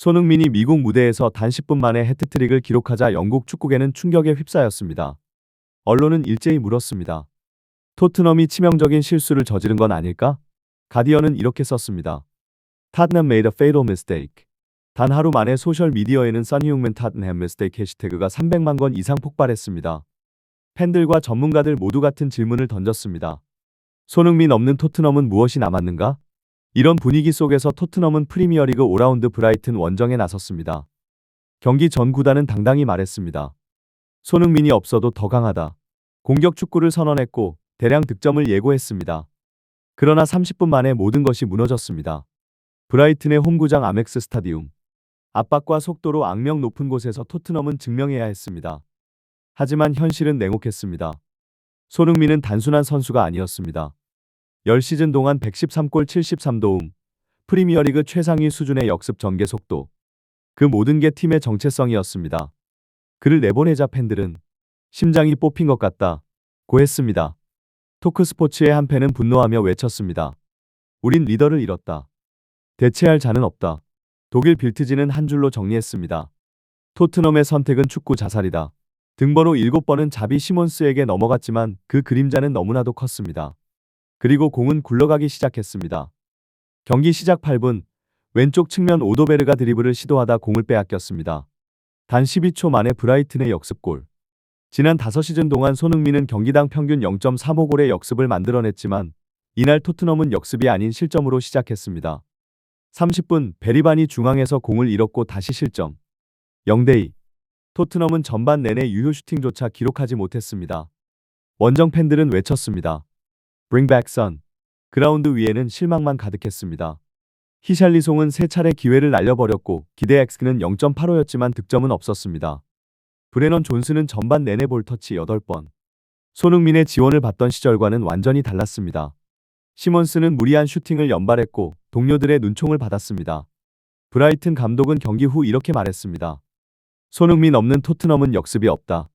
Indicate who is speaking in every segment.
Speaker 1: 손흥민이 미국 무대에서 단 10분 만에 해트트릭을 기록하자 영국 축구계는 충격에 휩싸였습니다. 언론은 일제히 물었습니다. 토트넘이 치명적인 실수를 저지른 건 아닐까? 가디언은 이렇게 썼습니다. Tottenham made a fatal mistake. 단 하루 만에 소셜미디어에는 Sonheung-min Tottenham mistake 해시태그가 300만 건 이상 폭발했습니다. 팬들과 전문가들 모두 같은 질문을 던졌습니다. 손흥민 없는 토트넘은 무엇이 남았는가? 이런 분위기 속에서 토트넘은 프리미어리그 5라운드 브라이튼 원정에 나섰습니다. 경기 전 구단은 당당히 말했습니다. 손흥민이 없어도 더 강하다. 공격 축구를 선언했고 대량 득점을 예고했습니다. 그러나 30분 만에 모든 것이 무너졌습니다. 브라이튼의 홈구장 아멕스 스타디움. 압박과 속도로 악명 높은 곳에서 토트넘은 증명해야 했습니다. 하지만 현실은 냉혹했습니다. 손흥민은 단순한 선수가 아니었습니다. 10시즌 동안 113골 73도움, 프리미어리그 최상위 수준의 역습 전개 속도. 그 모든 게 팀의 정체성이었습니다. 그를 내보내자 팬들은 심장이 뽑힌 것 같다 고 했습니다. 토크스포츠의 한 팬은 분노하며 외쳤습니다. 우린 리더를 잃었다. 대체할 자는 없다. 독일 빌트지는 한 줄로 정리했습니다. 토트넘의 선택은 축구 자살이다. 등번호 7번은 자비 시몬스에게 넘어갔지만 그 그림자는 너무나도 컸습니다. 그리고 공은 굴러가기 시작했습니다. 경기 시작 8분, 왼쪽 측면 오도베르가 드리블을 시도하다 공을 빼앗겼습니다. 단 12초 만에 브라이튼의 역습골. 지난 5시즌 동안 손흥민은 경기당 평균 0.35골의 역습을 만들어냈지만 이날 토트넘은 역습이 아닌 실점으로 시작했습니다. 30분, 베리반이 중앙에서 공을 잃었고 다시 실점. 0대2. 토트넘은 전반 내내 유효 슈팅조차 기록하지 못했습니다. 원정 팬들은 외쳤습니다. Bring back Son. 그라운드 위에는 실망만 가득했습니다. 히샬리송은 3차례 기회를 날려버렸고 기대 X는 0.85였지만 득점은 없었습니다. 브레넌 존스는 전반 내내 볼터치 8번. 손흥민의 지원을 받던 시절과는 완전히 달랐습니다. 시몬스는 무리한 슈팅을 연발했고 동료들의 눈총을 받았습니다. 브라이튼 감독은 경기 후 이렇게 말했습니다. 손흥민 없는 토트넘은 역습이 없다.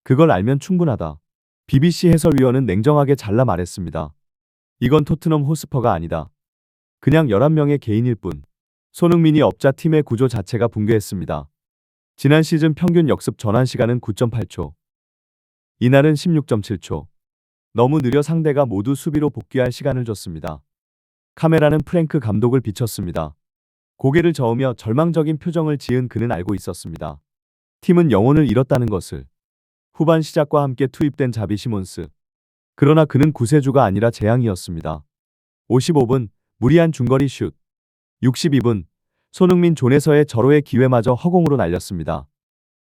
Speaker 1: 그걸 알면 충분하다. BBC 해설위원은 냉정하게 잘라 말했습니다. 이건 토트넘 호스퍼가 아니다. 그냥 11명의 개인일 뿐. 손흥민이 없자 팀의 구조 자체가 붕괴했습니다. 지난 시즌 평균 역습 전환 시간은 9.8초. 이날은 16.7초. 너무 느려 상대가 모두 수비로 복귀할 시간을 줬습니다. 카메라는 프랭크 감독을 비췄습니다. 고개를 저으며 절망적인 표정을 지은 그는 알고 있었습니다. 팀은 영혼을 잃었다는 것을. 후반 시작과 함께 투입된 자비 시몬스. 그러나 그는 구세주가 아니라 재앙이었습니다. 55분, 무리한 중거리 슛. 62분, 손흥민 존에서의 절호의 기회마저 허공으로 날렸습니다.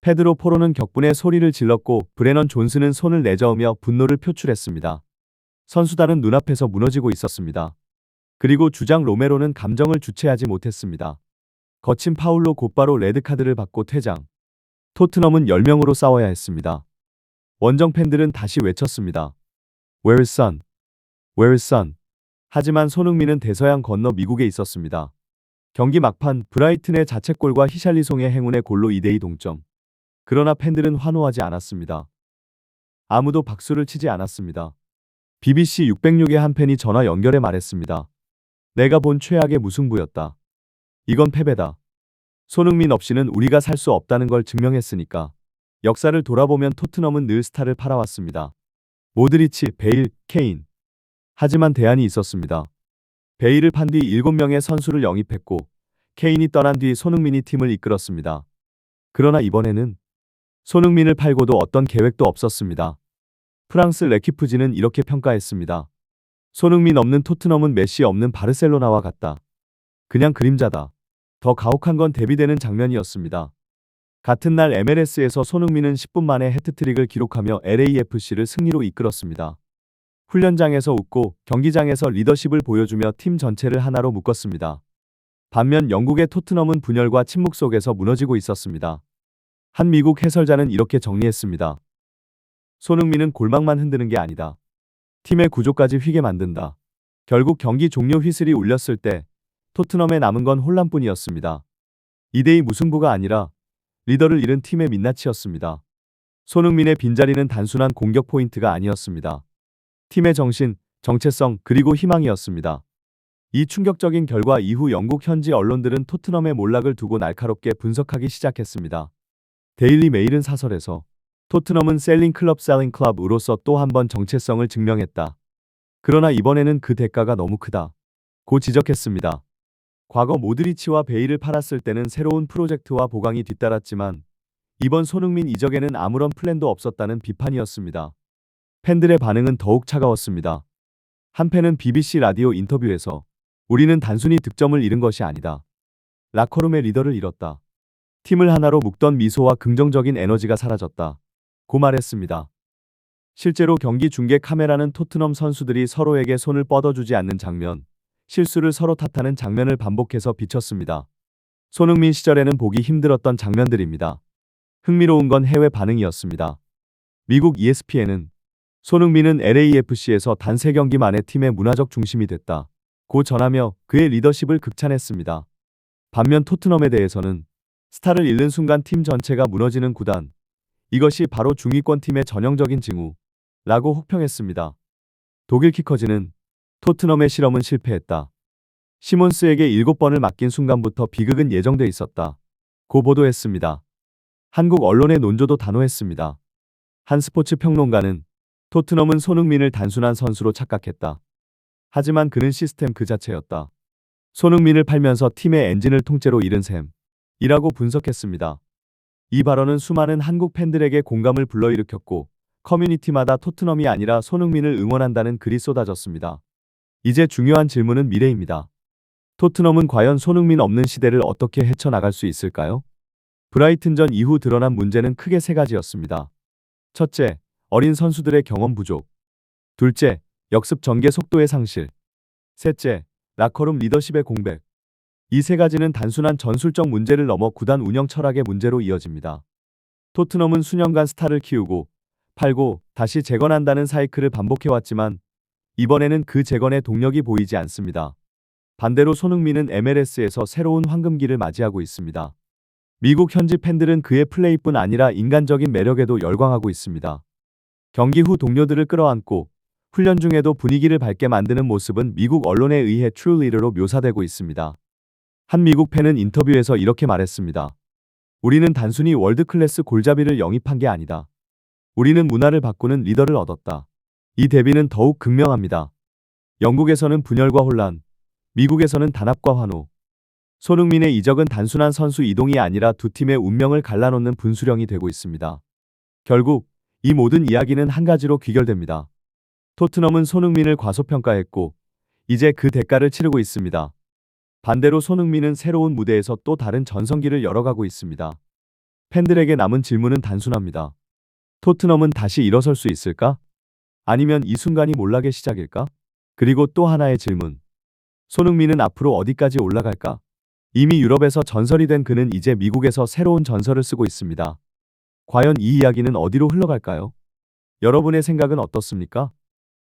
Speaker 1: 페드로 포로는 격분의 소리를 질렀고 브레넌 존스는 손을 내저으며 분노를 표출했습니다. 선수단은 눈앞에서 무너지고 있었습니다. 그리고 주장 로메로는 감정을 주체하지 못했습니다. 거친 파울로 곧바로 레드카드를 받고 퇴장. 토트넘은 10명으로 싸워야 했습니다. 원정 팬들은 다시 외쳤습니다. Where is Son? Where is Son? 하지만 손흥민은 대서양 건너 미국에 있었습니다. 경기 막판 브라이튼의 자책골과 히샬리송의 행운의 골로 2대2 동점. 그러나 팬들은 환호하지 않았습니다. 아무도 박수를 치지 않았습니다. BBC 606의 한 팬이 전화 연결해 말했습니다. 내가 본 최악의 무승부였다. 이건 패배다. 손흥민 없이는 우리가 살 수 없다는 걸 증명했으니까. 역사를 돌아보면 토트넘은 늘 스타를 팔아왔습니다. 모드리치, 베일, 케인. 하지만 대안이 있었습니다. 베일을 판 뒤 7명의 선수를 영입했고 케인이 떠난 뒤 손흥민이 팀을 이끌었습니다. 그러나 이번에는 손흥민을 팔고도 어떤 계획도 없었습니다. 프랑스 레키프지는 이렇게 평가했습니다. 손흥민 없는 토트넘은 메시 없는 바르셀로나와 같다. 그냥 그림자다. 더 가혹한 건 대비되는 장면이었습니다. 같은 날 MLS에서 손흥민은 10분 만에 해트트릭을 기록하며 LAFC를 승리로 이끌었습니다. 훈련장에서 웃고 경기장에서 리더십을 보여주며 팀 전체를 하나로 묶었습니다. 반면 영국의 토트넘은 분열과 침묵 속에서 무너지고 있었습니다. 한 미국 해설자는 이렇게 정리했습니다. 손흥민은 골망만 흔드는 게 아니다. 팀의 구조까지 휘게 만든다. 결국 경기 종료 휘슬이 울렸을 때 토트넘에 남은 건 혼란뿐이었습니다. 2대2 무승부가 아니라 리더를 잃은 팀의 민낯이었습니다. 손흥민의 빈자리는 단순한 공격 포인트가 아니었습니다. 팀의 정신, 정체성 그리고 희망이었습니다. 이 충격적인 결과 이후 영국 현지 언론들은 토트넘의 몰락을 두고 날카롭게 분석하기 시작했습니다. 데일리 메일은 사설에서 토트넘은 셀링 클럽으로서 또 한 번 정체성을 증명했다. 그러나 이번에는 그 대가가 너무 크다. 고 지적했습니다. 과거 모드리치와 베일을 팔았을 때는 새로운 프로젝트와 보강이 뒤따랐지만 이번 손흥민 이적에는 아무런 플랜도 없었다는 비판이었습니다. 팬들의 반응은 더욱 차가웠습니다. 한 팬은 BBC 라디오 인터뷰에서 우리는 단순히 득점을 잃은 것이 아니다. 라커룸의 리더를 잃었다. 팀을 하나로 묶던 미소와 긍정적인 에너지가 사라졌다. 고 말했습니다. 실제로 경기 중계 카메라는 토트넘 선수들이 서로에게 손을 뻗어주지 않는 장면, 실수를 서로 탓하는 장면을 반복해서 비췄습니다. 손흥민 시절에는 보기 힘들었던 장면들입니다. 흥미로운 건 해외 반응이었습니다. 미국 ESPN은 손흥민은 LAFC에서 단 3경기 만에 팀의 문화적 중심이 됐다. 고 전하며 그의 리더십을 극찬했습니다. 반면 토트넘에 대해서는 스타를 잃는 순간 팀 전체가 무너지는 구단. 이것이 바로 중위권 팀의 전형적인 징후. 라고 혹평했습니다. 독일 키커즈는 토트넘의 실험은 실패했다. 시몬스에게 7번을 맡긴 순간부터 비극은 예정돼 있었다. 고 보도했습니다. 한국 언론의 논조도 단호했습니다. 한 스포츠 평론가는 토트넘은 손흥민을 단순한 선수로 착각했다. 하지만 그는 시스템 그 자체였다. 손흥민을 팔면서 팀의 엔진을 통째로 잃은 셈이라고 분석했습니다. 이 발언은 수많은 한국 팬들에게 공감을 불러일으켰고 커뮤니티마다 토트넘이 아니라 손흥민을 응원한다는 글이 쏟아졌습니다. 이제 중요한 질문은 미래입니다. 토트넘은 과연 손흥민 없는 시대를 어떻게 헤쳐나갈 수 있을까요? 브라이튼전 이후 드러난 문제는 크게 3가지였습니다. 첫째, 어린 선수들의 경험 부족. 둘째, 역습 전개 속도의 상실. 셋째, 라커룸 리더십의 공백. 이 3가지는 단순한 전술적 문제를 넘어 구단 운영 철학의 문제로 이어집니다. 토트넘은 수년간 스타를 키우고 팔고 다시 재건한다는 사이클을 반복해왔지만 이번에는 그 재건의 동력이 보이지 않습니다. 반대로 손흥민은 MLS에서 새로운 황금기를 맞이하고 있습니다. 미국 현지 팬들은 그의 플레이뿐 아니라 인간적인 매력에도 열광하고 있습니다. 경기 후 동료들을 끌어안고 훈련 중에도 분위기를 밝게 만드는 모습은 미국 언론에 의해 트루 리더로 묘사되고 있습니다. 한 미국 팬은 인터뷰에서 이렇게 말했습니다. 우리는 단순히 월드클래스 골잡이를 영입한 게 아니다. 우리는 문화를 바꾸는 리더를 얻었다. 이 대비는 더욱 극명합니다. 영국에서는 분열과 혼란, 미국에서는 단합과 환호. 손흥민의 이적은 단순한 선수 이동이 아니라 두 팀의 운명을 갈라놓는 분수령이 되고 있습니다. 결국 이 모든 이야기는 한 가지로 귀결됩니다. 토트넘은 손흥민을 과소평가했고 이제 그 대가를 치르고 있습니다. 반대로 손흥민은 새로운 무대에서 또 다른 전성기를 열어가고 있습니다. 팬들에게 남은 질문은 단순합니다. 토트넘은 다시 일어설 수 있을까? 아니면 이 순간이 몰락의 시작일까? 그리고 또 하나의 질문. 손흥민은 앞으로 어디까지 올라갈까? 이미 유럽에서 전설이 된 그는 이제 미국에서 새로운 전설을 쓰고 있습니다. 과연 이 이야기는 어디로 흘러갈까요? 여러분의 생각은 어떻습니까?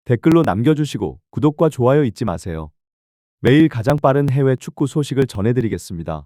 Speaker 1: 댓글로 남겨주시고 구독과 좋아요 잊지 마세요. 매일 가장 빠른 해외 축구 소식을 전해드리겠습니다.